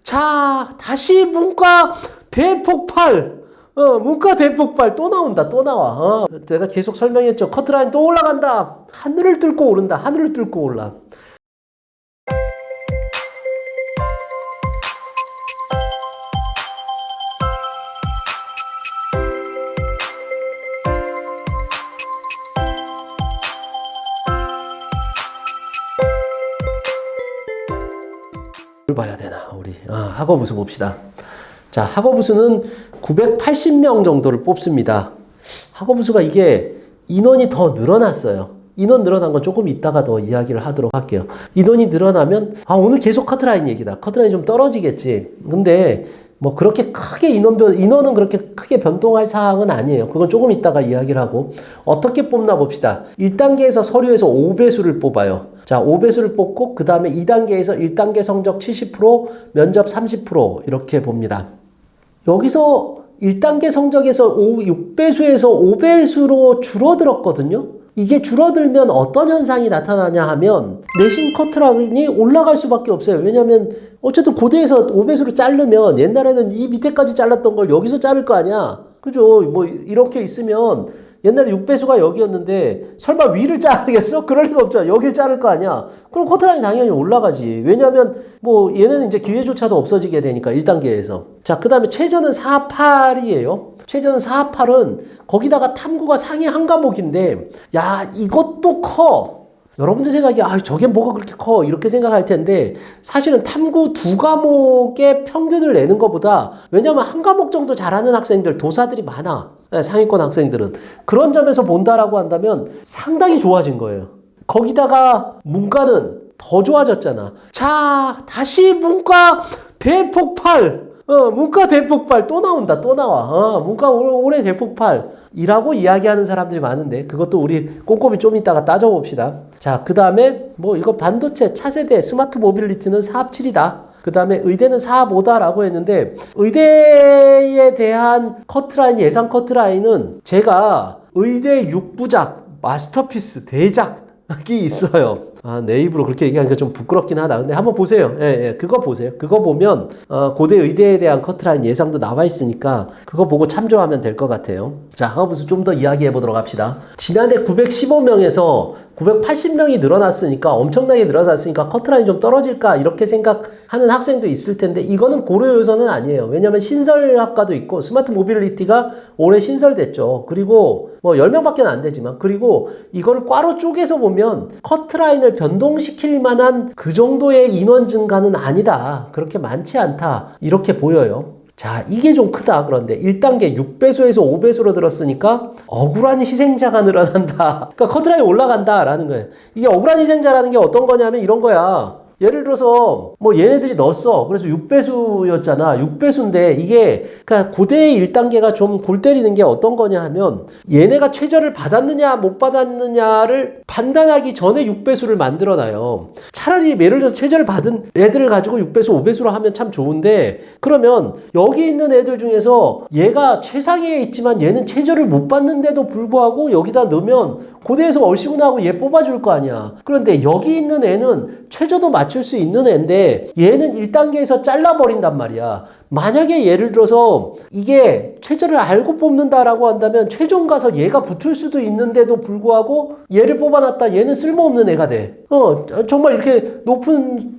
자, 다시 문과 대폭발. 문과 대폭발 또 나온다, 또 나와. 내가 계속 설명했죠. 커트라인 또 올라간다. 하늘을 뚫고 오른다, 하늘을 뚫고 올라. 뭘 봐야 되나, 우리. 학업우수 봅시다. 자, 학업우수는 980명 정도를 뽑습니다. 학업우수가 이게 인원이 더 늘어났어요. 인원 늘어난 건 조금 이따가 더 이야기를 하도록 할게요. 인원이 늘어나면, 오늘 계속 커트라인 얘기다. 커트라인 좀 떨어지겠지. 근데, 뭐, 그렇게 크게 인원은 그렇게 크게 변동할 사항은 아니에요. 그건 조금 이따가 이야기를 하고. 어떻게 뽑나 봅시다. 1단계에서 서류에서 5배수를 뽑아요. 자, 5배수를 뽑고, 그 다음에 2단계에서 1단계 성적 70%, 면접 30% 이렇게 봅니다. 여기서 1단계 성적에서 6배수에서 5배수로 줄어들었거든요. 이게 줄어들면 어떤 현상이 나타나냐 하면 내신 커트라인이 올라갈 수밖에 없어요. 왜냐면 어쨌든 고대에서 5배수로 자르면 옛날에는 이 밑에까지 잘랐던 걸 여기서 자를 거 아니야. 그죠? 뭐 이렇게 있으면 옛날에 6배수가 여기였는데 설마 위를 자르겠어? 그럴 리가 없잖아. 여길 자를 거 아니야. 그럼 커트라인이 당연히 올라가지. 왜냐면 뭐 얘는 이제 기회조차도 없어지게 되니까 1단계에서. 자, 그 다음에 최저는 4.8이에요. 최저는 4.8은 거기다가 탐구가 상위 한 과목인데 야, 이것도 커. 여러분들 생각에 저게 뭐가 그렇게 커 이렇게 생각할 텐데 사실은 탐구 2과목의 평균을 내는 것보다 왜냐면 한 과목 정도 잘하는 학생들 도사들이 많아. 상위권 학생들은 그런 점에서 본다라고 한다면 상당히 좋아진 거예요. 거기다가 문과는 더 좋아졌잖아. 자, 다시 문과 대폭발. 문과 대폭발 또 나온다, 또 나와. 문과 올해 대폭발이라고 이야기하는 사람들이 많은데 그것도 우리 꼼꼼히 좀 이따가 따져봅시다. 자, 그 다음에 뭐 이거 반도체, 차세대, 스마트 모빌리티는 4.7이다. 그 다음에 의대는 4.5다라고 했는데 의대에 대한 커트라인, 예상 커트라인은 제가 의대 6부작, 마스터피스, 대작이 있어요. 내 입으로 그렇게 얘기하니까 좀 부끄럽긴 하다. 근데 한번 보세요. 그거 보세요. 그거 보면 고대 의대에 대한 커트라인 예상도 나와 있으니까 그거 보고 참조하면 될 것 같아요. 자, 학업우수 좀 더 이야기해 보도록 합시다. 지난해 915명에서 980명이 늘어났으니까 엄청나게 늘어났으니까 커트라인이 좀 떨어질까 이렇게 생각하는 학생도 있을 텐데 이거는 고려 요소는 아니에요. 왜냐면 신설학과도 있고 스마트 모빌리티가 올해 신설됐죠. 그리고 뭐 10명밖에 안 되지만 그리고 이거를 과로 쪼개서 보면 커트라인을 변동시킬 만한 그 정도의 인원 증가는 아니다. 그렇게 많지 않다. 이렇게 보여요. 자, 이게 좀 크다. 그런데 1단계 6배수에서 5배수로 들었으니까 억울한 희생자가 늘어난다. 그러니까 커트라인이 올라간다라는 거예요. 이게 억울한 희생자라는 게 어떤 거냐면 이런 거야. 예를 들어서 뭐 얘네들이 넣었어. 그래서 6배수였잖아. 6배수인데 이게 그러니까 고대의 1단계가 좀 골 때리는 게 어떤 거냐 하면 얘네가 최저를 받았느냐 못 받았느냐를 판단하기 전에 6배수를 만들어놔요. 차라리 예를 들어서 최저를 받은 애들을 가지고 6배수, 5배수로 하면 참 좋은데 그러면 여기 있는 애들 중에서 얘가 최상위에 있지만 얘는 최저를 못 받는데도 불구하고 여기다 넣으면 고대에서 얼씨구나 하고 얘 뽑아줄 거 아니야. 그런데 여기 있는 애는 최저도 맞출 수 있는 애인데 얘는 1단계에서 잘라버린단 말이야. 만약에 예를 들어서 이게 최저를 알고 뽑는다라고 한다면 최종 가서 얘가 붙을 수도 있는데도 불구하고 얘를 뽑아놨다 얘는 쓸모없는 애가 돼. 정말 이렇게 높은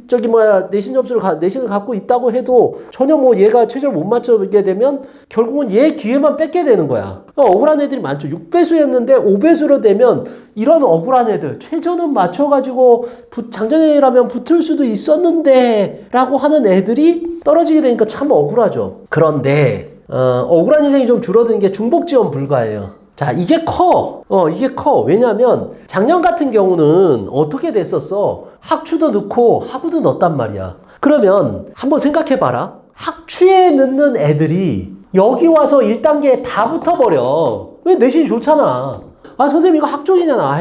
내신을 갖고 있다고 해도 전혀 뭐 얘가 최저를 못 맞추게 되면 결국은 얘 기회만 뺏게 되는 거야. 억울한 애들이 많죠. 6배수였는데 5배수로 되면 이런 억울한 애들 최저는 맞춰가지고 작년에라면 붙을 수도 있었는데 라고 하는 애들이 떨어지게 되니까 참 억울하죠. 그런데 억울한 희생이 좀 줄어드는 게 중복 지원 불가예요. 자, 이게 커. 이게 커. 왜냐면 작년 같은 경우는 어떻게 됐었어? 학추도 넣고 하부도 넣었단 말이야. 그러면 한번 생각해봐라. 학추에 넣는 애들이 여기 와서 1단계에 다 붙어버려. 왜 내신이 좋잖아. 선생님 이거 학종이잖아.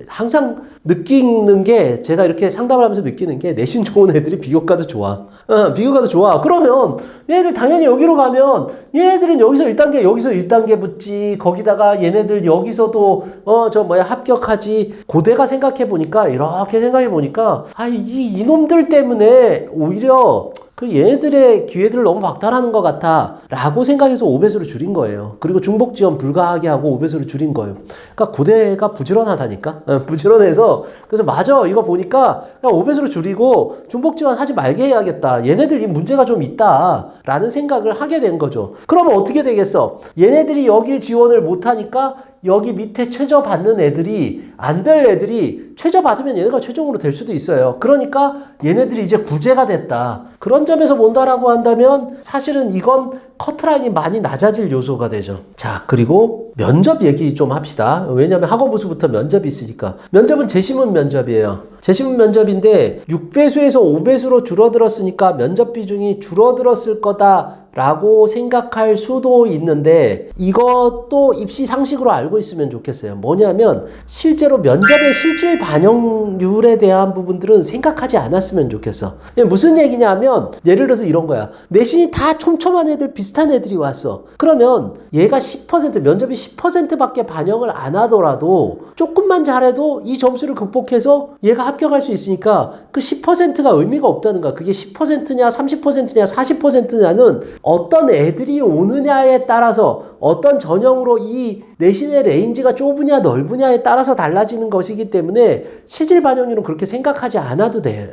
항상 느끼는 게 제가 이렇게 상담을 하면서 느끼는 게 내신 좋은 애들이 비교과도 좋아. 비교과도 좋아. 그러면 얘네들 당연히 여기로 가면 얘네들은 여기서 1단계 여기서 1단계 붙지. 거기다가 얘네들 여기서도 합격하지. 고대가 생각해 보니까 이렇게 생각해 보니까 이 이놈들 때문에 오히려 그 얘네들의 기회들을 너무 박탈하는 것 같아 라고 생각해서 5배수를 줄인 거예요. 그리고 중복 지원 불가하게 하고 5배수를 줄인 거예요. 그러니까 고대가 부지런하다니까. 부지런해서 그래서 맞아 이거 보니까 그냥 5배수를 줄이고 중복 지원 하지 말게 해야겠다. 얘네들이 문제가 좀 있다 라는 생각을 하게 된 거죠. 그러면 어떻게 되겠어? 얘네들이 여길 지원을 못하니까 여기 밑에 최저 받는 애들이 안 될 애들이 최저 받으면 얘네가 최종으로 될 수도 있어요. 그러니까 얘네들이 이제 구제가 됐다. 그런 점에서 본다라고 한다면 사실은 이건 커트라인이 많이 낮아질 요소가 되죠. 자, 그리고 면접 얘기 좀 합시다. 왜냐하면 학업우수부터 면접이 있으니까. 면접은 재심은 면접이에요. 재심은 면접인데 6배수에서 5배수로 줄어들었으니까 면접 비중이 줄어들었을 거다 라고 생각할 수도 있는데 이것도 입시 상식으로 알고 있으면 좋겠어요. 뭐냐면 실제로 면접의 실질 반영률에 대한 부분들은 생각하지 않았으면 좋겠어. 무슨 얘기냐면 예를 들어서 이런 거야. 내신이 다 촘촘한 애들 비슷한 애들이 왔어. 그러면 얘가 10% 면접이 10%밖에 반영을 안 하더라도 조금만 잘해도 이 점수를 극복해서 얘가 합격할 수 있으니까 그 10%가 의미가 없다는 거야. 그게 10%냐 30%냐 40%냐는 어떤 애들이 오느냐에 따라서 어떤 전형으로 이 내신의 레인지가 좁으냐 넓으냐에 따라서 달라지는 것이기 때문에 실질 반영률은 그렇게 생각하지 않아도 돼.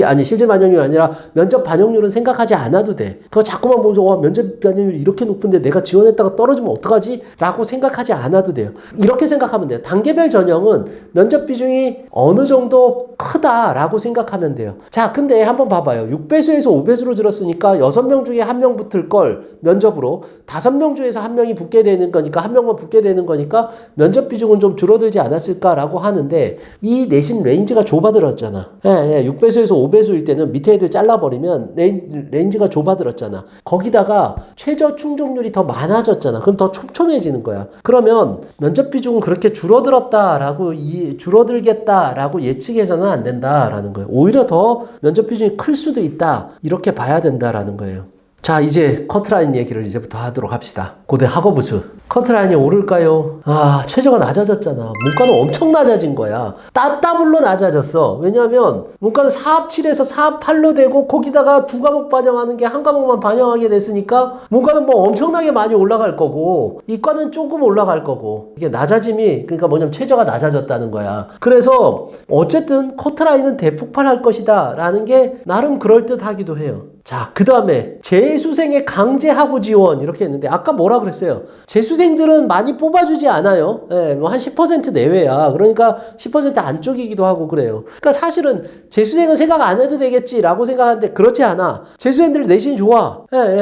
아니 실질 반영률이 아니라 면접 반영률은 생각하지 않아도 돼. 그거 자꾸만 보면서 와 면접 반영률이 이렇게 높은데 내가 지원했다가 떨어지면 어떡하지? 라고 생각하지 않아도 돼요. 이렇게 생각하면 돼요. 단계별 전형은 면접 비중이 어느 정도 크다라고 생각하면 돼요. 자, 근데 한번 봐봐요. 6배수에서 5배수로 줄었으니까 6명 중에 1명 붙을 걸 면접으로 5명 중에서 1명이 붙게 되는 거니까 1명만 붙게 되는 거니까 면접 비중은 좀 줄어들지 않았을까라고 하는데 이 내신 레인지가 좁아들었잖아. 6배수에서 5배수일 때는 밑에 애들 잘라버리면 레인지가 좁아들었잖아. 거기다가 최저 충족률이 더 많아졌잖아. 그럼 더 촘촘해지는 거야. 그러면 면접 비중은 그렇게 줄어들었다라고 줄어들겠다라고 예측해서는 안 된다라는 거예요. 오히려 더 면접 비중이 클 수도 있다. 이렇게 봐야 된다라는 거예요. 자, 이제 커트라인 얘기를 이제부터 하도록 합시다. 고대 학업우수. 커트라인이 오를까요? 최저가 낮아졌잖아. 문과는 엄청 낮아진 거야. 따따블로 낮아졌어. 왜냐하면 문과는 4합7에서 4합8로 되고 거기다가 2과목 반영하는 게 1과목만 반영하게 됐으니까 문과는 뭐 엄청나게 많이 올라갈 거고 이과는 조금 올라갈 거고 이게 낮아짐이 그러니까 뭐냐면 최저가 낮아졌다는 거야. 그래서 어쨌든 커트라인은 대폭발할 것이다 라는 게 나름 그럴듯하기도 해요. 자, 그 다음에 재수생의 강제 학우 지원 이렇게 했는데 아까 뭐라 그랬어요? 재수생들은 많이 뽑아주지 않아요. 뭐 한 10% 내외야. 그러니까 10% 안쪽이기도 하고 그래요. 그러니까 사실은 재수생은 생각 안 해도 되겠지라고 생각하는데 그렇지 않아. 재수생들 내신이 좋아.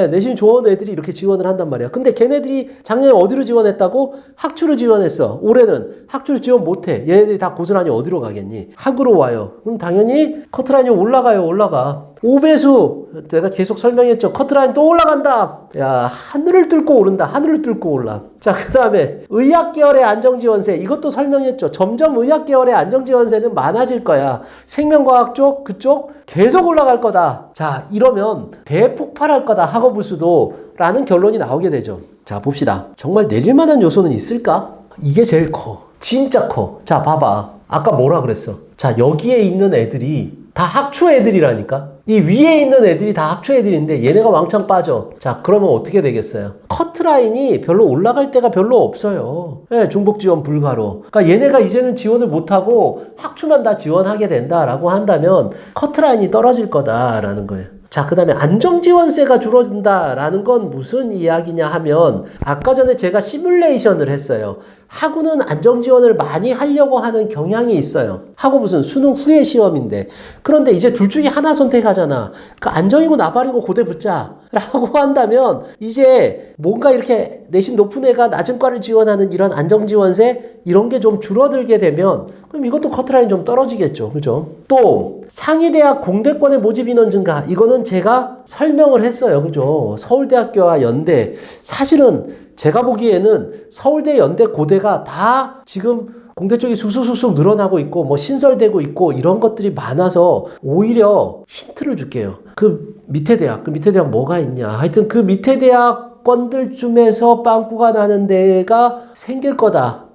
내신이 좋은 애들이 이렇게 지원을 한단 말이야. 근데 걔네들이 작년에 어디로 지원했다고? 학추로 지원했어. 올해는 학추로 지원 못해. 얘네들이 다 고스란히 어디로 가겠니? 학으로 와요. 그럼 당연히 커트라인이 올라가. 5배수 내가 계속 설명했죠. 커트라인 또 올라간다. 야, 하늘을 뚫고 오른다. 하늘을 뚫고 올라. 자, 그 다음에 의학계열의 안정지원세 이것도 설명했죠. 점점 의학계열의 안정지원세는 많아질 거야. 생명과학 쪽 그쪽 계속 올라갈 거다. 자, 이러면 대폭발할 거다. 학업우수도 라는 결론이 나오게 되죠. 자, 봅시다. 정말 내릴 만한 요소는 있을까? 이게 제일 커. 진짜 커. 자, 봐봐. 아까 뭐라 그랬어? 자, 여기에 있는 애들이 다 학추 애들이라니까? 이 위에 있는 애들이 다 학추 애들인데 얘네가 왕창 빠져. 자, 그러면 어떻게 되겠어요? 커트라인이 별로 올라갈 데가 별로 없어요. 중복 지원 불가로. 그러니까 얘네가 이제는 지원을 못하고 학추만 다 지원하게 된다라고 한다면 커트라인이 떨어질 거다라는 거예요. 자, 그 다음에 안정지원세가 줄어든다라는 건 무슨 이야기냐 하면 아까 전에 제가 시뮬레이션을 했어요. 학우는 안정지원을 많이 하려고 하는 경향이 있어요. 학우 무슨 수능 후에 시험인데 그런데 이제 둘 중에 하나 선택하잖아. 그 안정이고 나발이고 고대 붙자 라고 한다면 이제 뭔가 이렇게 내신 높은 애가 낮은 과를 지원하는 이런 안정지원세 이런 게 좀 줄어들게 되면 그럼 이것도 커트라인 좀 떨어지겠죠. 그죠? 또 상위대학 공대권의 모집 인원 증가 이거는 제가 설명을 했어요. 그죠? 서울대학교와 연대 사실은 제가 보기에는 서울대, 연대, 고대가 다 지금 공대 쪽이 쑥쑥쑥쑥 늘어나고 있고 뭐 신설되고 있고 이런 것들이 많아서 오히려 힌트를 줄게요. 그 밑에 대학 뭐가 있냐. 하여튼 그 밑에 대학권들 중에서 빵꾸가 나는 데가 생길 거다.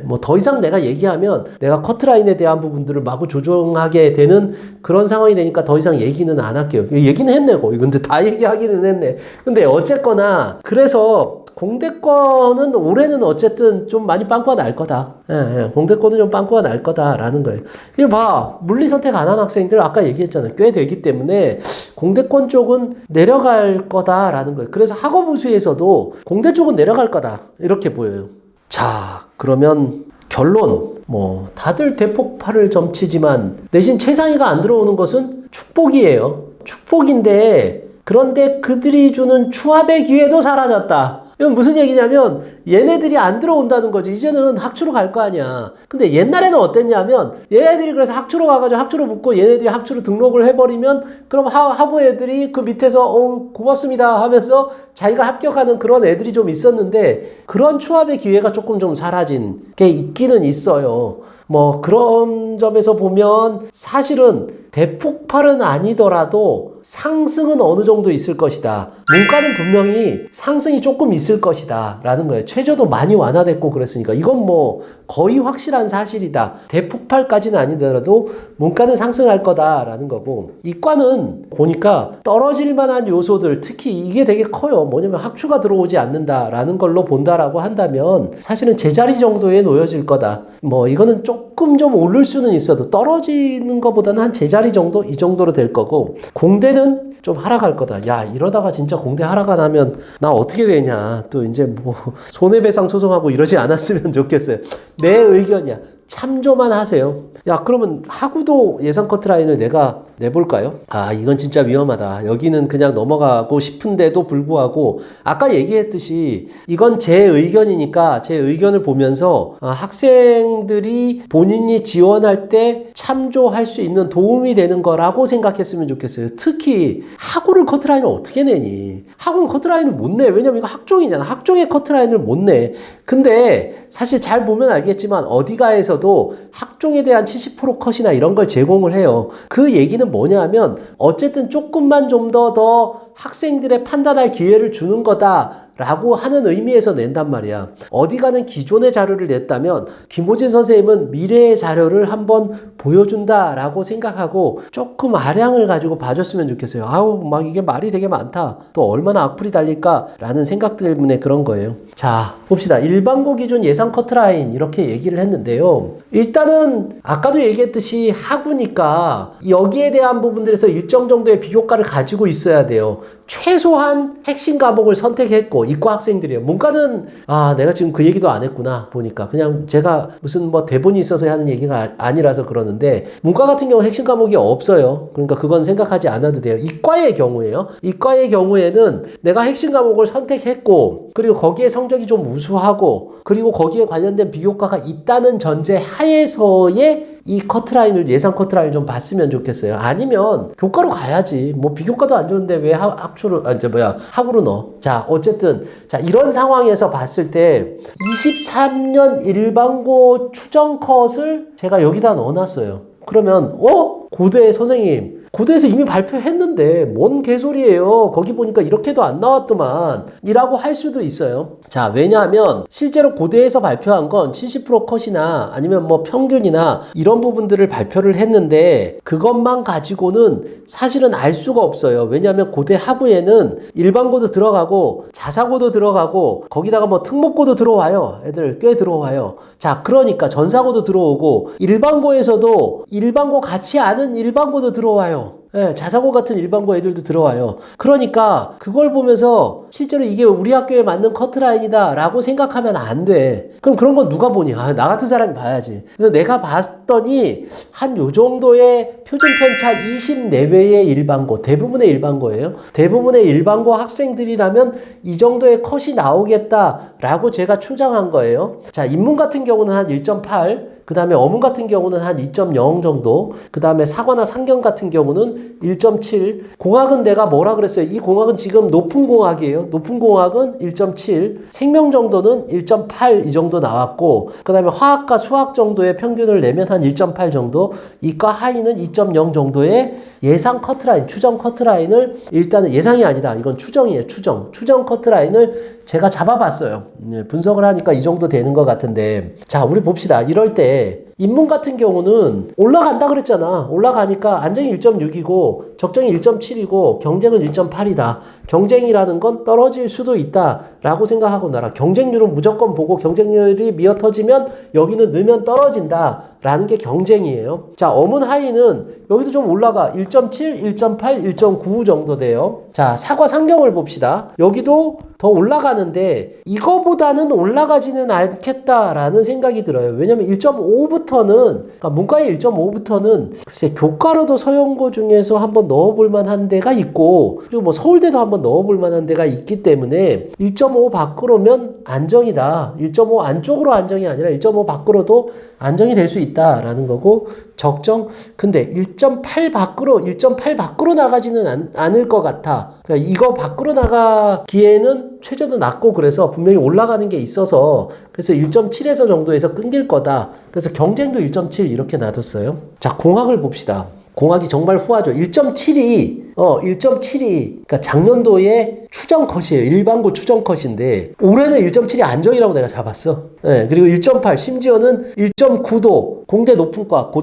뭐 더 이상 내가 얘기하면 내가 커트라인에 대한 부분들을 마구 조정하게 되는 그런 상황이 되니까 더 이상 얘기는 안 할게요. 얘기는 했네고. 근데 다 얘기하기는 했네. 근데 어쨌거나 그래서 공대권은 올해는 어쨌든 좀 많이 빵꾸가 날 거다. 공대권은 좀 빵꾸가 날 거다라는 거예요. 이거 봐. 물리 선택 안 한 학생들 아까 얘기했잖아요. 꽤 되기 때문에 공대권 쪽은 내려갈 거다라는 거예요. 그래서 학업우수에서도 공대 쪽은 내려갈 거다. 이렇게 보여요. 자, 그러면 결론. 뭐 다들 대폭발을 점치지만 대신 최상위가 안 들어오는 것은 축복이에요. 축복인데 그런데 그들이 주는 추합의 기회도 사라졌다. 이건 무슨 얘기냐면 얘네들이 안 들어온다는 거지. 이제는 학추로 갈 거 아니야. 근데 옛날에는 어땠냐면 얘네들이 그래서 학추로 가가지고 학추로 붙고 얘네들이 학추로 등록을 해버리면 그럼 하부 애들이 그 밑에서 고맙습니다 하면서 자기가 합격하는 그런 애들이 좀 있었는데 그런 추합의 기회가 조금 좀 사라진 게 있기는 있어요. 뭐 그런 점에서 보면 사실은 대폭발은 아니더라도 상승은 어느 정도 있을 것이다. 문과는 분명히 상승이 조금 있을 것이다 라는 거예요. 최저도 많이 완화됐고 그랬으니까 이건 뭐 거의 확실한 사실이다. 대폭발까지는 아니더라도 문과는 상승할 거다라는 거고 이과는 보니까 떨어질 만한 요소들 특히 이게 되게 커요. 뭐냐면 학추가 들어오지 않는다라는 걸로 본다라고 한다면 사실은 제자리 정도에 놓여질 거다. 뭐 이거는 조금 좀 오를 수는 있어도 떨어지는 것보다는 한 제자리 정도 이 정도로 될 거고 공대는 좀 하락할 거다. 야, 이러다가 진짜 공대 하락 안 하면 나 어떻게 되냐. 또 이제 뭐 손해배상 소송하고 이러지 않았으면 좋겠어요. 내 의견이야. 참조만 하세요. 야, 그러면 하구도 예상 커트라인을 내가 내볼까요? 아, 이건 진짜 위험하다. 여기는 그냥 넘어가고 싶은데도 불구하고 아까 얘기했듯이 이건 제 의견이니까 제 의견을 보면서 학생들이 본인이 지원할 때 참조할 수 있는 도움이 되는 거라고 생각했으면 좋겠어요. 특히 하구를 커트라인을 어떻게 내니? 하구는 커트라인을 못 내. 왜냐면 이거 학종이잖아. 학종의 커트라인을 못 내. 근데 사실 잘 보면 알겠지만 어디가에서도 학종에 대한 70% 컷이나 이런 걸 제공을 해요. 그 얘기는 뭐냐 하면 어쨌든 조금만 좀 더 학생들의 판단할 기회를 주는 거다 라고 하는 의미에서 낸단 말이야. 어디 가는 기존의 자료를 냈다면 김호진 선생님은 미래의 자료를 한번 보여준다 라고 생각하고 조금 아량을 가지고 봐줬으면 좋겠어요. 아우 막 이게 말이 되게 많다. 또 얼마나 악플이 달릴까 라는 생각 때문에 그런 거예요. 자 봅시다. 일반고 기준 예상 커트라인 이렇게 얘기를 했는데요. 일단은 아까도 얘기했듯이 하구니까 여기에 대한 부분들에서 일정 정도의 비교과를 가지고 있어야 돼요. 최소한 핵심 과목을 선택했고 이과 학생들이에요. 문과는 내가 지금 그 얘기도 안 했구나 보니까 그냥 제가 무슨 뭐 대본이 있어서 하는 얘기가 아니라서 그러는데 문과 같은 경우 핵심 과목이 없어요. 그러니까 그건 생각하지 않아도 돼요. 이과의 경우에요. 이과의 경우에는 내가 핵심 과목을 선택했고 그리고 거기에 성적이 좀 우수하고 그리고 거기에 관련된 비교과가 있다는 전제 하에서의 이 커트라인을 예상 커트라인을 좀 봤으면 좋겠어요. 아니면 교과로 가야지. 뭐 비교과도 안 좋은데 왜 학으로 넣어. 자 어쨌든 자 이런 상황에서 봤을 때 23년 일반고 추정 컷을 제가 여기다 넣어놨어요. 그러면 고대 선생님 고대에서 이미 발표했는데 뭔 개소리예요. 거기 보니까 이렇게도 안 나왔더만 이라고 할 수도 있어요. 자 왜냐하면 실제로 고대에서 발표한 건 70% 컷이나 아니면 뭐 평균이나 이런 부분들을 발표를 했는데 그것만 가지고는 사실은 알 수가 없어요. 왜냐하면 고대 하부에는 일반고도 들어가고 자사고도 들어가고 거기다가 뭐 특목고도 들어와요. 애들 꽤 들어와요. 자 그러니까 전사고도 들어오고 일반고에서도 일반고 같이 아는 일반고도 들어와요. 예, 자사고 같은 일반고 애들도 들어와요. 그러니까 그걸 보면서 실제로 이게 우리 학교에 맞는 커트라인이다 라고 생각하면 안 돼. 그럼 그런 건 누가 보니? 나 같은 사람이 봐야지. 그래서 내가 봤더니 한 요 정도의 표준편차 20 내외의 일반고, 대부분의 일반고예요. 대부분의 일반고 학생들이라면 이 정도의 컷이 나오겠다라고 제가 추정한 거예요. 자, 인문 같은 경우는 한 1.8, 그 다음에 어문 같은 경우는 한 2.0 정도, 그 다음에 사과나 상경 같은 경우는 1.7, 공학은 내가 뭐라 그랬어요? 이 공학은 지금 높은 공학이에요. 높은 공학은 1.7, 생명 정도는 1.8 이 정도 나왔고, 그 다음에 화학과 수학 정도의 평균을 내면 한 1.8 정도, 이과 하위는 2.0 정도의 예상 커트라인, 추정 커트라인을 일단은 예상이 아니다. 이건 추정이에요. 추정 커트라인을 제가 잡아봤어요. 분석을 하니까 이 정도 되는 것 같은데, 자, 우리 봅시다. 이럴 때 인문 같은 경우는 올라간다 그랬잖아. 올라가니까 안정이 1.6이고 적정이 1.7이고 경쟁은 1.8이다. 경쟁이라는 건 떨어질 수도 있다라고 생각하고 나라. 경쟁률은 무조건 보고 경쟁률이 미어터지면 여기는 넣으면 떨어진다라는 게 경쟁이에요. 자, 어문 하이는 여기도 좀 올라가. 1.7, 1.8, 1.9 정도 돼요. 자, 사과 상경을 봅시다. 여기도 더 올라가는데 이거보다는 올라가지는 않겠다라는 생각이 들어요. 왜냐면 1.5부터는 그러니까 문과의 1.5부터는 글쎄 교과로도 서영고 중에서 한번 넣어볼 만한 데가 있고 그리고 뭐 서울대도 한번 넣어볼 만한 데가 있기 때문에 1.5 밖으로면 안정이다. 1.5 안쪽으로 안정이 아니라 1.5 밖으로도 안정이 될 수 있다라는 거고 적정. 근데 1.8 밖으로 나가지는 않을 것 같아. 그러니까 이거 밖으로 나가기에는 최저도 낮고 그래서 분명히 올라가는 게 있어서 그래서 1.7에서 정도에서 끊길 거다. 그래서 경쟁도 1.7 이렇게 놔뒀어요. 자, 공학을 봅시다. 공학이 정말 후하죠. 1.7이 그러니까 작년도에 추정 컷이에요. 일반고 추정 컷인데 올해는 1.7이 안정이라고 내가 잡았어. 네, 그리고 1.8 심지어는 1.9도 고대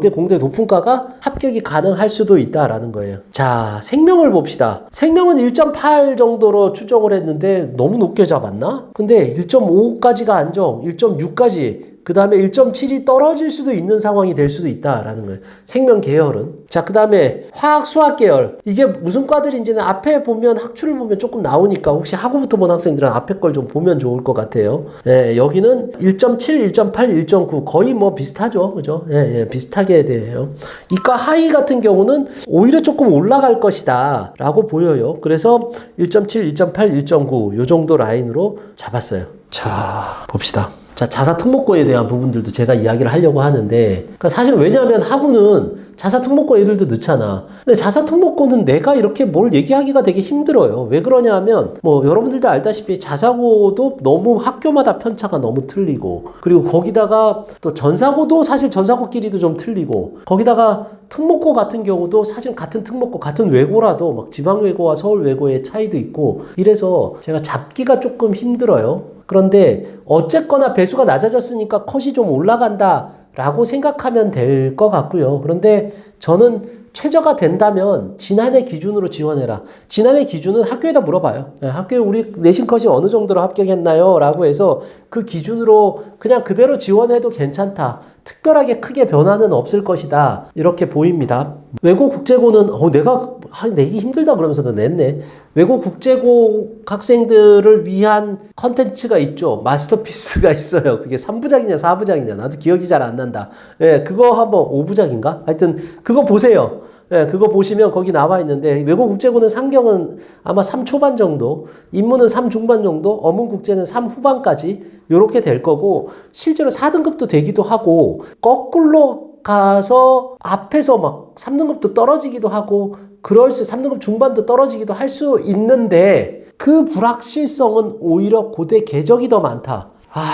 공대 높은과가 합격이 가능할 수도 있다라는 거예요. 자, 생명을 봅시다. 생명은 1.8 정도로 추정을 했는데 너무 높게 잡았나? 근데 1.5까지가 안정, 1.6까지 그 다음에 1.7이 떨어질 수도 있는 상황이 될 수도 있다라는 거예요. 생명 계열은. 자, 그 다음에 화학, 수학 계열. 이게 무슨 과들인지는 앞에 보면 학추를 보면 조금 나오니까 혹시 학부부터 본 학생들은 앞에 걸 좀 보면 좋을 것 같아요. 예, 여기는 1.7, 1.8, 1.9 거의 뭐 비슷하죠. 그죠? 예, 비슷하게 돼요. 이과 하이 같은 경우는 오히려 조금 올라갈 것이다 라고 보여요. 그래서 1.7, 1.8, 1.9 요 정도 라인으로 잡았어요. 자, 봅시다. 자, 자사 특목고에 대한 부분들도 제가 이야기를 하려고 하는데, 그러니까 사실 왜냐하면 학우는 자사 특목고 애들도 넣잖아. 근데 자사 특목고는 내가 이렇게 뭘 얘기하기가 되게 힘들어요. 왜 그러냐 하면, 뭐, 여러분들도 알다시피 자사고도 너무 학교마다 편차가 너무 틀리고, 그리고 거기다가 또 전사고도 사실 전사고끼리도 좀 틀리고, 거기다가 특목고 같은 경우도 사실 같은 특목고, 같은 외고라도 막 지방외고와 서울외고의 차이도 있고, 이래서 제가 잡기가 조금 힘들어요. 그런데 어쨌거나 배수가 낮아졌으니까 컷이 좀 올라간다 라고 생각하면 될 것 같고요. 그런데 저는 최저가 된다면 지난해 기준으로 지원해라. 지난해 기준은 학교에다 물어봐요. 학교에 우리 내신 컷이 어느 정도로 합격했나요? 라고 해서 그 기준으로 그냥 그대로 지원해도 괜찮다. 특별하게 크게 변화는 없을 것이다. 이렇게 보입니다. 외고 국제고는 내가 내기 힘들다 그러면서도 냈네. 외고 국제고 학생들을 위한 컨텐츠가 있죠. 마스터피스가 있어요. 그게 3부작이냐 4부작이냐 나도 기억이 잘 안 난다. 예, 그거 한번 5부작인가? 하여튼 그거 보세요. 예, 그거 보시면 거기 나와 있는데 외고 국제고는 상경은 아마 3 초반 정도, 인문은 3 중반 정도, 어문 국제는 3 후반까지 요렇게 될 거고 실제로 4등급도 되기도 하고 거꾸로 가서 앞에서 막 3등급도 떨어지기도 하고 3등급 중반도 떨어지기도 할 수 있는데 그 불확실성은 오히려 고대 궤적이 더 많다.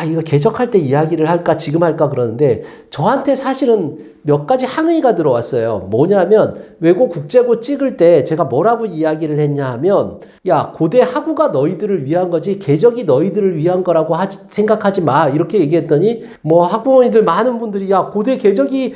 이거 궤적할 때 이야기를 할까 지금 할까 그러는데 저한테 사실은 몇 가지 항의가 들어왔어요. 뭐냐면 외고 국제고 찍을 때 제가 뭐라고 이야기를 했냐 하면 야, 고대 학우가 너희들을 위한 거지 궤적이 너희들을 위한 거라고 생각하지 마. 이렇게 얘기했더니 뭐 학부모님들 많은 분들이 야, 고대 궤적이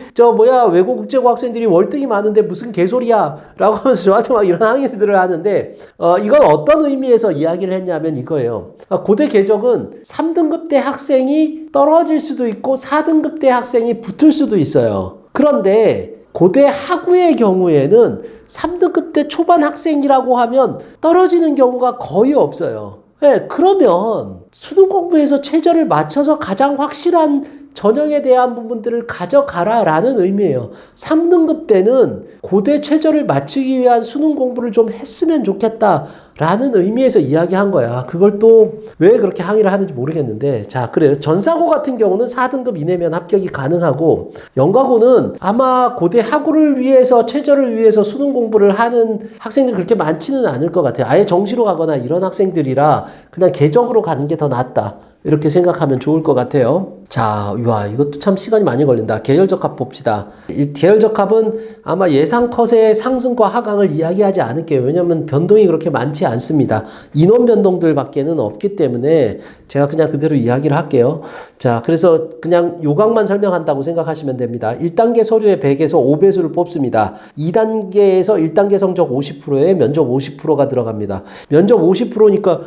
외고 국제고 학생들이 월등히 많은데 무슨 개소리야 라고 하면서 저한테 막 이런 항의들을 하는데 이건 어떤 의미에서 이야기를 했냐면 이거예요. 고대 궤적은 3등급 대 학생이 떨어질 수도 있고 4등급 대 학생이 붙을 수도 있어요. 그런데 고대 학우의 경우에는 3등급 대 초반 학생이라고 하면 떨어지는 경우가 거의 없어요. 네, 그러면 수능 공부에서 최저를 맞춰서 가장 확실한 전형에 대한 부분들을 가져가라 라는 의미예요. 3등급 때는 고대 최저를 맞추기 위한 수능 공부를 좀 했으면 좋겠다 라는 의미에서 이야기한 거야. 그걸 또 왜 그렇게 항의를 하는지 모르겠는데 자, 그래요. 전사고 같은 경우는 4등급 이내면 합격이 가능하고 연가고는 아마 고대 학우를 위해서 최저를 위해서 수능 공부를 하는 학생들이 그렇게 많지는 않을 것 같아요. 아예 정시로 가거나 이런 학생들이라 그냥 궤적으로 가는 게 더 낫다. 이렇게 생각하면 좋을 것 같아요. 자, 이것도 참 시간이 많이 걸린다. 계열적합 봅시다. 이 계열적합은 아마 예상 컷의 상승과 하강을 이야기하지 않을게요. 왜냐면 변동이 그렇게 많지 않습니다. 인원 변동들밖에는 없기 때문에 제가 그냥 그대로 이야기를 할게요. 자, 그래서 그냥 요강만 설명한다고 생각하시면 됩니다. 1단계 서류의 100에서 5배수를 뽑습니다. 2단계에서 1단계 성적 50%에 면접 50%가 들어갑니다. 면접 50%니까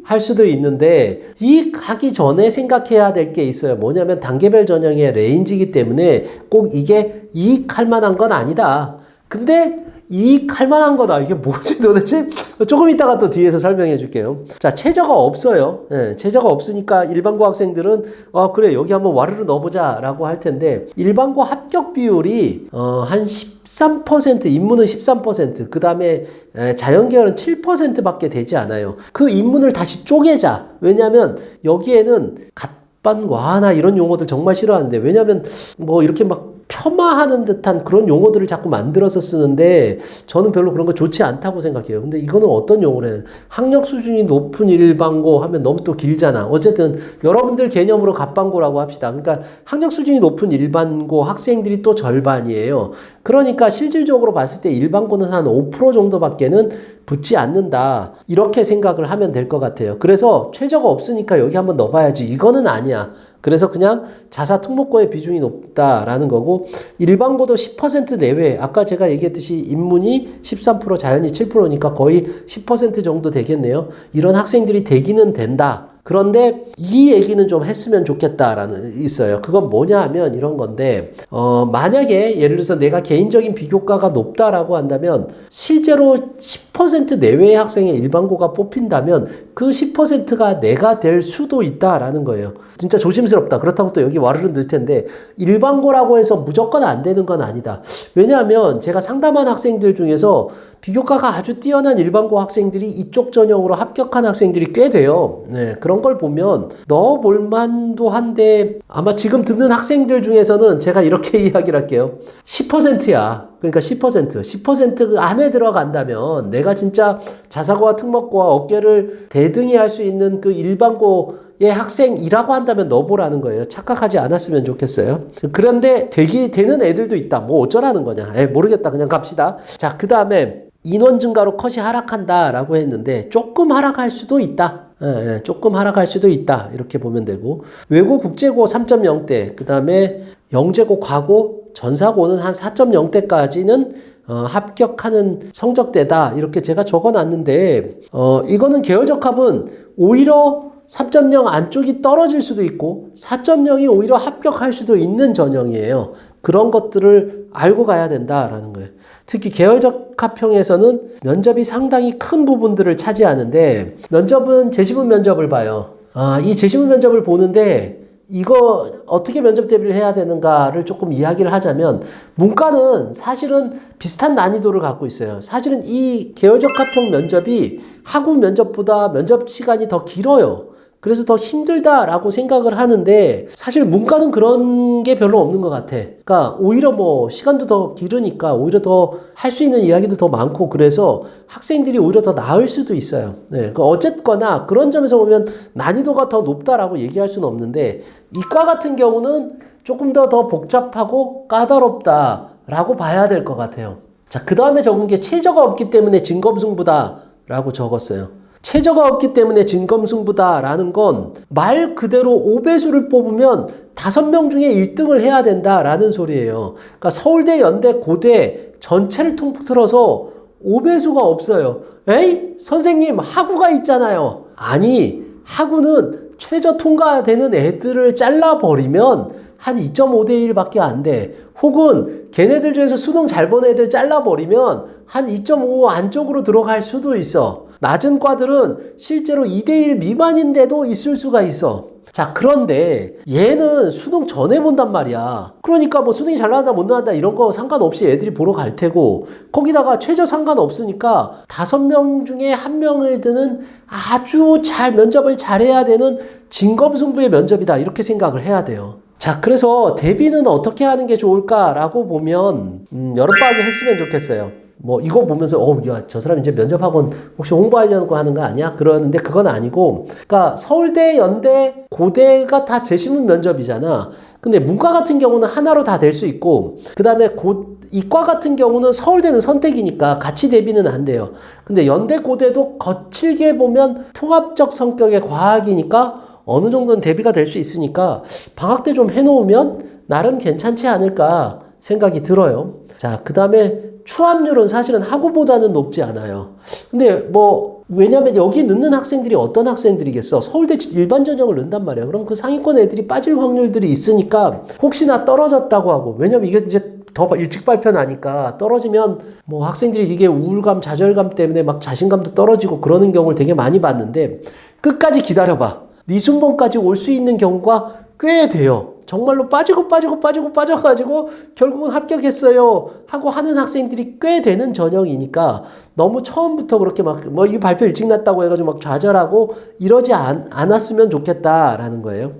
할 수도 있는데 하기 전에 생각해야 될 게 있어요. 뭐냐면 단계별 전형의 레인지이기 때문에 꼭 이게 할 만한 건 아니다. 근데 할 만한 거다. 이게 뭐지 도대체? 조금 이따가 또 뒤에서 설명해 줄게요. 자, 최저가 없어요. 네, 최저가 없으니까 일반고 학생들은 그래 여기 한번 와르르 넣어보자 라고 할 텐데 일반고 합격 비율이 한 13%, 인문은 13%, 그 다음에 자연계열은 7% 밖에 되지 않아요. 그 인문을 다시 쪼개자. 왜냐하면 여기에는 갓반과나 이런 용어들 정말 싫어하는데 왜냐하면 뭐 이렇게 막 폄하하는 듯한 그런 용어들을 자꾸 만들어서 쓰는데 저는 별로 그런 거 좋지 않다고 생각해요. 근데 이거는 어떤 용어를 해요? 학력 수준이 높은 일반고 하면 너무 또 길잖아. 어쨌든 여러분들 개념으로 갑반고라고 합시다. 그러니까 학력 수준이 높은 일반고 학생들이 또 절반이에요. 그러니까 실질적으로 봤을 때 일반고는 한 5% 정도밖에는 붙지 않는다. 이렇게 생각을 하면 될 것 같아요. 그래서 최저가 없으니까 여기 한번 넣어봐야지. 이거는 아니야. 그래서 그냥 자사 특목고의 비중이 높다라는 거고 일반고도 10% 내외 아까 제가 얘기했듯이 인문이 13% 자연이 7%니까 거의 10% 정도 되겠네요. 이런 학생들이 되기는 된다. 그런데 이 얘기는 좀 했으면 좋겠다라는 있어요. 그건 뭐냐 하면 이런 건데 만약에 예를 들어서 내가 개인적인 비교과가 높다라고 한다면 실제로 10% 내외의 학생의 일반고가 뽑힌다면 그 10%가 내가 될 수도 있다라는 거예요. 진짜 조심스럽다. 그렇다고 또 여기 와르르 넣을 텐데 일반고라고 해서 무조건 안 되는 건 아니다. 왜냐하면 제가 상담한 학생들 중에서 비교과가 아주 뛰어난 일반고 학생들이 이쪽 전형으로 합격한 학생들이 꽤 돼요. 네, 그런 걸 보면 넣어볼 만도 한데 아마 지금 듣는 학생들 중에서는 제가 이렇게 이야기를 할게요. 10%야. 그러니까 10% 안에 들어간다면 내가 진짜 자사고와 특목고와 어깨를 대등히 할 수 있는 그 일반고의 학생이라고 한다면 넣어보라는 거예요. 착각하지 않았으면 좋겠어요. 그런데 되는 애들도 있다. 뭐 어쩌라는 거냐. 모르겠다. 그냥 갑시다. 자, 그 다음에 인원 증가로 컷이 하락한다라고 했는데 조금 하락할 수도 있다. 조금 하락할 수도 있다. 이렇게 보면 되고 외고 국제고 3.0대 그 다음에 영재고 과고 전사고는 한 4.0대까지는 합격하는 성적대다. 이렇게 제가 적어놨는데 이거는 계열적합은 오히려 3.0 안쪽이 떨어질 수도 있고 4.0이 오히려 합격할 수도 있는 전형이에요. 그런 것들을 알고 가야 된다라는 거예요. 특히 계열적 합형에서는 면접이 상당히 큰 부분들을 차지하는데 면접은 재시문 면접을 봐요. 이 재시문 면접을 보는데 이거 어떻게 면접 대비를 해야 되는가를 조금 이야기를 하자면 문과는 사실은 비슷한 난이도를 갖고 있어요. 사실은 이 계열적 합형 면접이 학우 면접보다 면접 시간이 더 길어요. 그래서 더 힘들다라고 생각을 하는데 사실 문과는 그런 게 별로 없는 것 같아. 그러니까 오히려 뭐 시간도 더 길으니까 오히려 더 할 수 있는 이야기도 더 많고 그래서 학생들이 오히려 더 나을 수도 있어요. 네, 그러니까 어쨌거나 그런 점에서 보면 난이도가 더 높다라고 얘기할 수는 없는데 이과 같은 경우는 조금 더 복잡하고 까다롭다라고 봐야 될 것 같아요. 자, 그 다음에 적은 게 최저가 없기 때문에 진검승부다라고 적었어요. 최저가 없기 때문에 진검승부다라는 건 말 그대로 5배수를 뽑으면 5명 중에 1등을 해야 된다라는 소리예요. 그러니까 서울대, 연대, 고대 전체를 통틀어서 5배수가 없어요. 에이? 선생님, 학우가 있잖아요. 아니, 학우는 최저 통과되는 애들을 잘라버리면 한 2.5대 1밖에 안 돼. 혹은 걔네들 중에서 수능 잘 본 애들 잘라버리면 한 2.5 안쪽으로 들어갈 수도 있어. 낮은 과들은 실제로 2대1 미만인데도 있을 수가 있어. 자, 그런데 얘는 수능 전에 본단 말이야. 그러니까 뭐 수능이 잘 나간다 못 나간다 이런 거 상관없이 애들이 보러 갈 테고 거기다가 최저 상관없으니까 5명 중에 1명을 드는 아주 잘 면접을 잘해야 되는 진검승부의 면접이다 이렇게 생각을 해야 돼요. 자, 그래서 대비는 어떻게 하는 게 좋을까라고 보면 여름방학에 했으면 좋겠어요. 뭐 이거 보면서 야, 저 사람 이제 면접학원 혹시 홍보하려고 하는 거 아니야? 그러는데 그건 아니고 그러니까 서울대, 연대, 고대가 다 재시문 면접이잖아. 근데 문과 같은 경우는 하나로 다 될 수 있고 그 다음에 이과 같은 경우는 서울대는 선택이니까 같이 대비는 안 돼요. 근데 연대 고대도 거칠게 보면 통합적 성격의 과학이니까 어느 정도는 대비가 될 수 있으니까 방학 때 좀 해놓으면 나름 괜찮지 않을까 생각이 들어요. 자, 그 다음에 추합률은 사실은 학우보다는 높지 않아요. 근데 뭐 왜냐면 여기 넣는 학생들이 어떤 학생들이겠어? 서울대 일반 전형을 넣는단 말이야. 그럼 그 상위권 애들이 빠질 확률들이 있으니까 혹시나 떨어졌다고 하고, 왜냐면 이게 이제 더 일찍 발표나니까 떨어지면 뭐 학생들이 이게 우울감, 좌절감 때문에 막 자신감도 떨어지고 그러는 경우를 되게 많이 봤는데, 끝까지 기다려봐. 니순번까지 올 수 있는 경우가 꽤 돼요. 정말로 빠져가지고 결국은 합격했어요 하고 하는 학생들이 꽤 되는 전형이니까 너무 처음부터 그렇게 막 뭐 이 발표 일찍 났다고 해가지고 막 좌절하고 이러지 않았으면 좋겠다라는 거예요.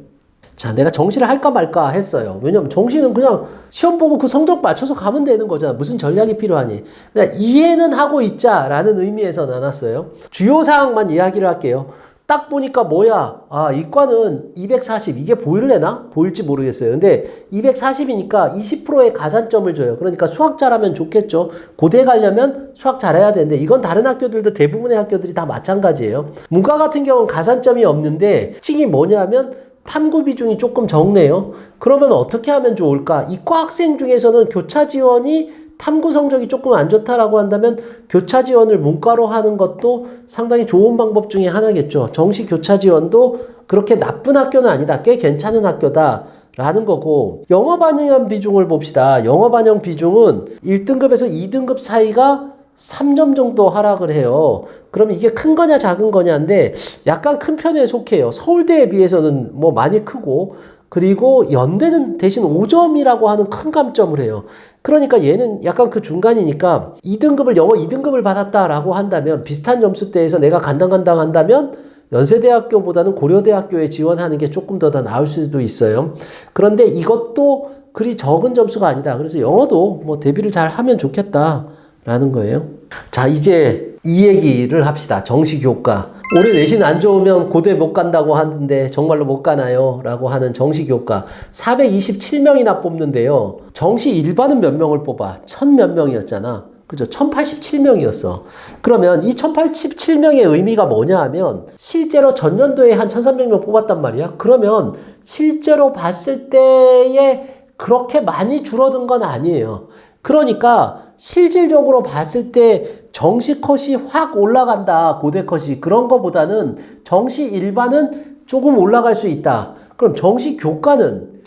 자, 내가 정시를 할까 말까 했어요. 왜냐면 정시는 그냥 시험 보고 그 성적 맞춰서 가면 되는 거잖아. 무슨 전략이 필요하니. 그냥 이해는 하고 있자라는 의미에서 나눴어요. 주요 사항만 이야기를 할게요. 딱 보니까 뭐야? 아, 이과는 240. 이게 보일래나? 보일지 모르겠어요. 근데 240이니까 20%의 가산점을 줘요. 그러니까 수학 잘하면 좋겠죠. 고대 가려면 수학 잘해야 되는데, 이건 다른 학교들도 대부분의 학교들이 다 마찬가지예요. 문과 같은 경우는 가산점이 없는데 특징이 뭐냐면 탐구 비중이 조금 적네요. 그러면 어떻게 하면 좋을까? 이과 학생 중에서는 교차 지원이 탐구 성적이 조금 안 좋다라고 한다면 교차 지원을 문과로 하는 것도 상당히 좋은 방법 중에 하나겠죠. 정시 교차 지원도 그렇게 나쁜 학교는 아니다. 꽤 괜찮은 학교다라는 거고, 영어 반영 비중을 봅시다. 영어 반영 비중은 1등급에서 2등급 사이가 3점 정도 하락을 해요. 그럼 이게 큰 거냐 작은 거냐인데 약간 큰 편에 속해요. 서울대에 비해서는 뭐 많이 크고, 그리고 연대는 대신 5점이라고 하는 큰 감점을 해요. 그러니까 얘는 약간 그 중간이니까 2등급을 영어 2등급을 받았다라고 한다면, 비슷한 점수대에서 내가 간당간당한다면 연세대학교보다는 고려대학교에 지원하는 게 조금 더 나을 수도 있어요. 그런데 이것도 그리 적은 점수가 아니다. 그래서 영어도 뭐 대비를 잘 하면 좋겠다라는 거예요. 자, 이제 이 얘기를 합시다. 정시교과. 올해 내신 안 좋으면 고대 못 간다고 하는데 정말로 못 가나요? 라고 하는 정시교과 427명이나 뽑는데요. 정시 일반은 몇 명을 뽑아? 1000몇 명이었잖아. 그죠? 1087명이었어. 그러면 이 1087명의 의미가 뭐냐 하면, 실제로 전년도에 한 1300명 뽑았단 말이야. 그러면 실제로 봤을 때에 그렇게 많이 줄어든 건 아니에요. 그러니까 실질적으로 봤을 때 정시 컷이 확 올라간다, 고대 컷이, 그런 거보다는 정시 일반은 조금 올라갈 수 있다. 그럼 정시 교과는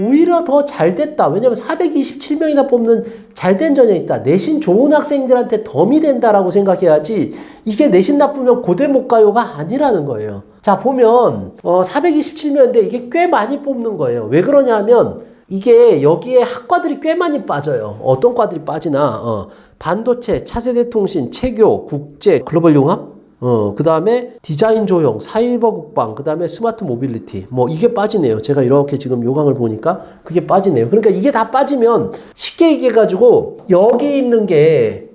오히려 더 잘 됐다. 왜냐면 427명이나 뽑는 잘된 전형이 있다. 내신 좋은 학생들한테 덤이 된다라고 생각해야지, 이게 내신 나쁘면 고대 못 가요가 아니라는 거예요. 자, 보면 427명인데 이게 꽤 많이 뽑는 거예요. 왜 그러냐 하면 이게 여기에 학과들이 꽤 많이 빠져요. 어떤 과들이 빠지나? 반도체, 차세대 통신, 체교, 국제, 글로벌 융합, 그 다음에 디자인 조형, 사이버 국방, 그 다음에 스마트 모빌리티, 뭐 이게 빠지네요. 제가 이렇게 지금 요강을 보니까 그게 빠지네요. 그러니까 이게 다 빠지면 쉽게 얘기해가지고 여기 있는 게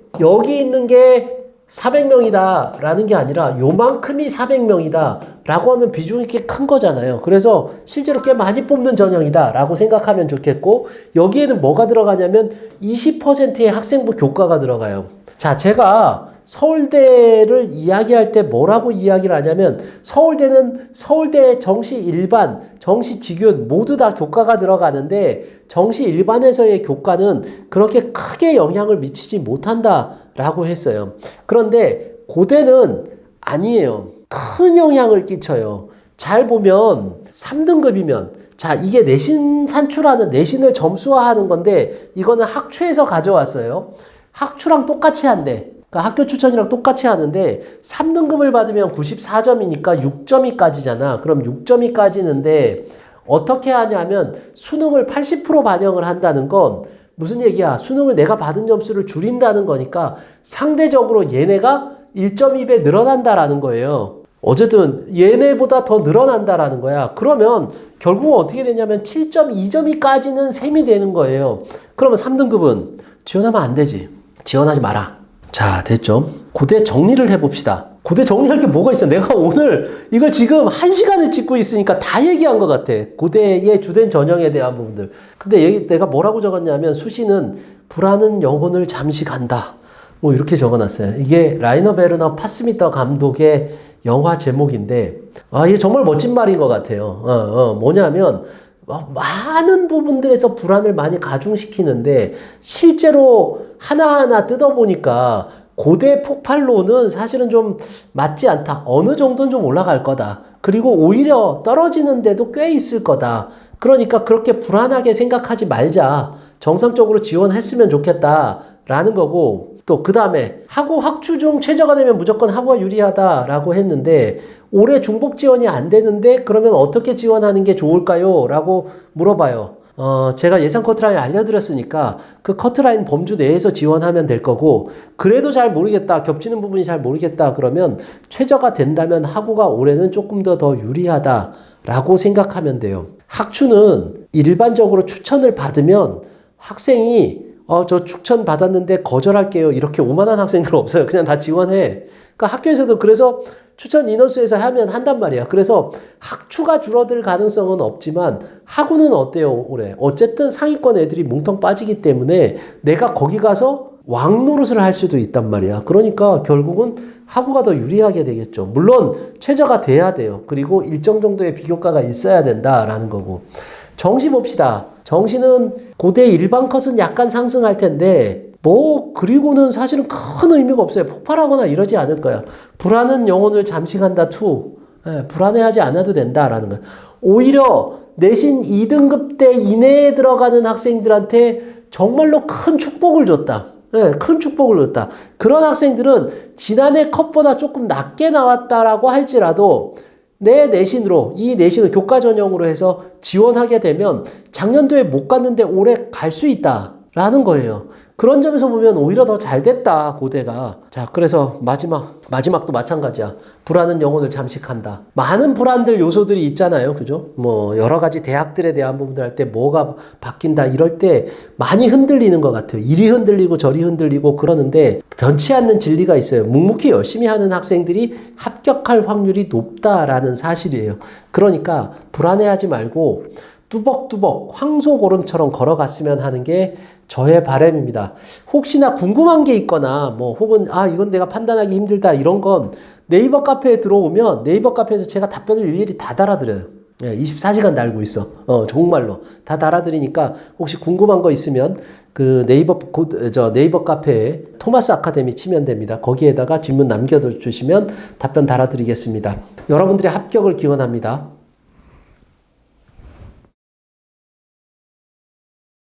400명이다 라는 게 아니라 요만큼이 400명이다 라고 하면 비중이 꽤 큰 거잖아요. 그래서 실제로 꽤 많이 뽑는 전형이다 라고 생각하면 좋겠고, 여기에는 뭐가 들어가냐면 20%의 학생부 교과가 들어가요. 자, 제가 서울대를 이야기할 때 뭐라고 이야기를 하냐면, 서울대는 서울대 정시 일반, 정시 직윤 모두 다 교과가 들어가는데, 정시 일반에서의 교과는 그렇게 크게 영향을 미치지 못한다라고 했어요. 그런데 고대는 아니에요. 큰 영향을 끼쳐요. 잘 보면 3등급이면, 자, 이게 내신 산출하는, 내신을 점수화하는 건데 이거는 학추에서 가져왔어요. 학추랑 똑같이 한대. 그러니까 학교 추천이랑 똑같이 하는데 3등급을 받으면 94점이니까 6점이 까지잖아. 그럼 6점이 까지는데 어떻게 하냐면 수능을 80% 반영을 한다는 건 무슨 얘기야? 수능을 내가 받은 점수를 줄인다는 거니까 상대적으로 얘네가 1.2배 늘어난다라는 거예요. 어쨌든 얘네보다 더 늘어난다라는 거야. 그러면 결국은 어떻게 되냐면 7.2점이까지는 셈이 되는 거예요. 그러면 3등급은 지원하면 안 되지. 지원하지 마라. 자, 됐죠? 고대 정리를 해봅시다. 고대 정리할 게 뭐가 있어? 내가 오늘 이걸 지금 1시간을 찍고 있으니까 다 얘기한 것 같아. 고대의 주된 전형에 대한 부분들. 근데 여기 내가 뭐라고 적었냐면 수시는 불안은 영혼을 잠시 간다. 뭐 이렇게 적어놨어요. 이게 라이너 베르너 파스미터 감독의 영화 제목인데 이게 정말 멋진 말인 것 같아요. 뭐냐면 많은 부분들에서 불안을 많이 가중시키는데 실제로 하나하나 뜯어보니까 고대 폭발로는 사실은 좀 맞지 않다. 어느 정도는 좀 올라갈 거다. 그리고 오히려 떨어지는데도 꽤 있을 거다. 그러니까 그렇게 불안하게 생각하지 말자. 정상적으로 지원했으면 좋겠다. 라는 거고 또 그 다음에 하고 학추 중 최저가 되면 무조건 하고가 유리하다라고 했는데 올해 중복 지원이 안 되는데 그러면 어떻게 지원하는 게 좋을까요? 라고 물어봐요. 제가 예상 커트라인 알려드렸으니까 그 커트라인 범주 내에서 지원하면 될 거고 그래도 잘 모르겠다. 겹치는 부분이 잘 모르겠다. 그러면 최저가 된다면 하고가 올해는 조금 더 유리하다라고 생각하면 돼요. 학추는 일반적으로 추천을 받으면 학생이 저 추천 받았는데 거절할게요. 이렇게 오만한 학생들 없어요. 그냥 다 지원해. 그러니까 학교에서도 그래서 추천 인원수에서 하면 한단 말이야. 그래서 학추가 줄어들 가능성은 없지만 학우는 어때요, 올해? 어쨌든 상위권 애들이 뭉텅 빠지기 때문에 내가 거기 가서 왕노릇을 할 수도 있단 말이야. 그러니까 결국은 학우가 더 유리하게 되겠죠. 물론 최저가 돼야 돼요. 그리고 일정 정도의 비교과가 있어야 된다라는 거고. 정시 봅시다. 정시는 고대 일반 컷은 약간 상승할 텐데 그리고는 사실은 큰 의미가 없어요. 폭발하거나 이러지 않을 거야. 불안은 영혼을 잠시 간다 2. 불안해하지 않아도 된다라는 거야. 오히려 내신 2등급 대 이내에 들어가는 학생들한테 정말로 큰 축복을 줬다. 큰 축복을 줬다. 그런 학생들은 지난해 컷보다 조금 낮게 나왔다라고 할지라도 내 내신으로 이 내신을 교과 전형으로 해서 지원하게 되면 작년도에 못 갔는데 올해 갈 수 있다라는 거예요. 그런 점에서 보면 오히려 더 잘 됐다 고대가. 자, 그래서 마지막도 마찬가지야. 불안은 영혼을 잠시 간다. 많은 불안들 요소들이 있잖아요. 그죠? 여러 가지 대학들에 대한 부분들 할 때 뭐가 바뀐다 이럴 때 많이 흔들리는 것 같아요. 이리 흔들리고 저리 흔들리고 그러는데 변치 않는 진리가 있어요. 묵묵히 열심히 하는 학생들이 합격할 확률이 높다라는 사실이에요. 그러니까 불안해하지 말고 뚜벅뚜벅 황소고름처럼 걸어갔으면 하는 게 저의 바람입니다. 혹시나 궁금한 게 있거나 혹은 이건 내가 판단하기 힘들다 이런 건 네이버 카페에 들어오면 네이버 카페에서 제가 답변을 일일이 다 달아드려요. 24시간 달고 있어. 정말로 다 달아드리니까 혹시 궁금한 거 있으면 그 네이버 카페에 토마스 아카데미 치면 됩니다. 거기에다가 질문 남겨주시면 답변 달아드리겠습니다. 여러분들의 합격을 기원합니다.